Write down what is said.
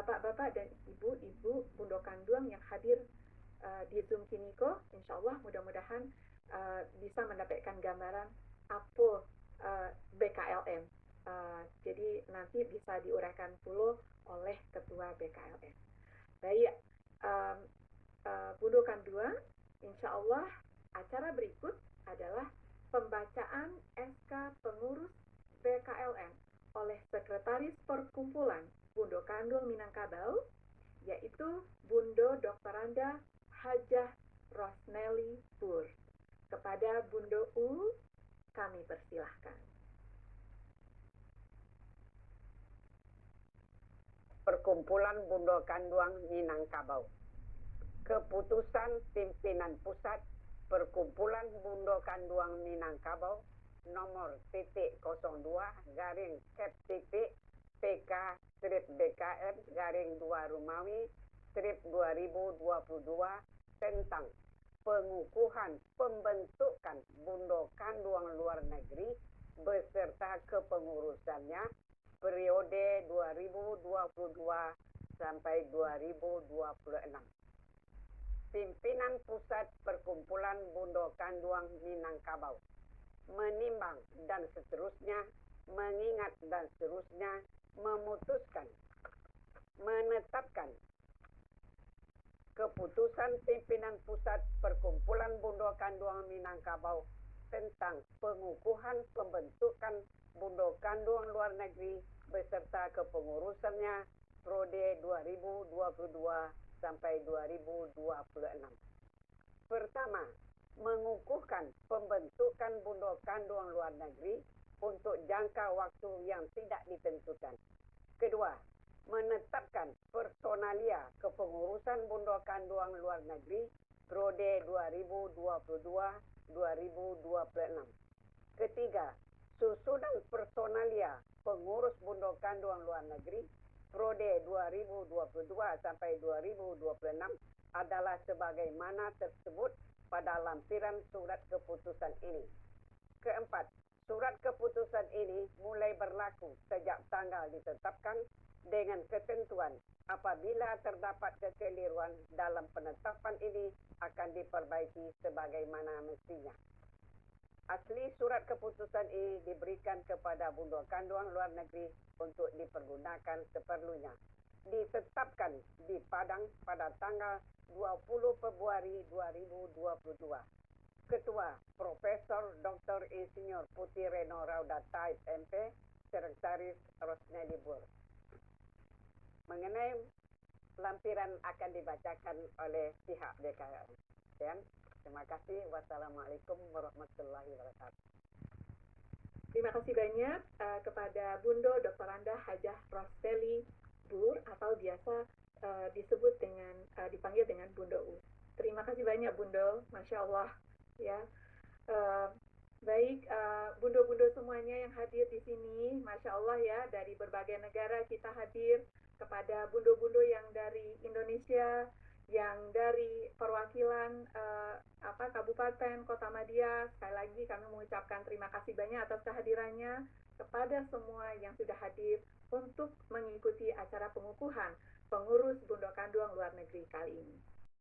Bapak-bapak dan ibu-ibu Bundo Kanduang yang hadir di Zoom Kiniko, insya Allah mudah-mudahan bisa mendapatkan gambaran apa BKLM. Jadi nanti bisa diuraikan pula oleh Ketua BKLM. Baik, Bundo Kanduang, insya Allah acara berikut adalah pembacaan SK Pengurus BKLM oleh Sekretaris Perkumpulan Bundo Kanduang Minangkabau, yaitu Bundo Dr. Anda Hajah Rosneli Pur. Kepada Bundo U, kami persilahkan. Perkumpulan Bundo Kanduang Minangkabau. Keputusan Pimpinan Pusat Perkumpulan Bundo Kanduang Minangkabau nomor .02 garing Kep titik PK BKM garing 2 Rumawi 2022 tentang pengukuhan pembentukan Bundo Kanduang luar negeri beserta kepengurusannya periode 2022 sampai 2026. Pimpinan Pusat Perkumpulan Bundo Kanduang Minangkabau menimbang dan seterusnya, mengingat dan seterusnya, memutuskan, menetapkan keputusan Pimpinan Pusat Perkumpulan Bundo Kanduang Minangkabau tentang pengukuhan pembentukan Bundo Kanduang luar negeri beserta kepengurusannya periode 2022 sampai 2026. Pertama, mengukuhkan pembentukan Bundo Kanduang luar negeri untuk jangka waktu yang tidak ditentukan. Kedua, menetapkan personalia kepengurusan Bundo Kanduang luar negeri periode 2022-2026. Ketiga, susunan personalia pengurus Bundo Kanduang luar negeri periode 2022 sampai 2026 adalah sebagaimana tersebut pada lampiran surat keputusan ini. Keempat, surat keputusan ini mulai berlaku sejak tanggal ditetapkan dengan ketentuan apabila terdapat kekeliruan dalam penetapan ini akan diperbaiki sebagaimana mestinya. Asli surat keputusan ini diberikan kepada Bundo Kanduang luar negeri untuk dipergunakan seperlunya. Ditetapkan di Padang pada tanggal 20 Februari 2022. Ketua Profesor Dr. Insinyur Putih Reno Rauda Taib MP, Sekretaris Rosneli Pur. Mengenai lampiran akan dibacakan oleh pihak BKLM. Terima kasih. Wassalamualaikum warahmatullahi wabarakatuh. Terima kasih banyak kepada Bundo Dr. Anda Hajah Rosneli Pur atau biasa dipanggil dengan Bundo U. Terima kasih banyak Bundo, Masya Allah ya. Baik, Bundo-bundo semuanya yang hadir di sini, Masya Allah ya, dari berbagai negara kita hadir, kepada bundo-bundo yang dari Indonesia, yang dari perwakilan Kabupaten Kota Madia. Sekali lagi kami mengucapkan terima kasih banyak atas kehadirannya kepada semua yang sudah hadir untuk mengikuti acara pengukuhan pengurus Bundo Kanduang luar negeri kali ini.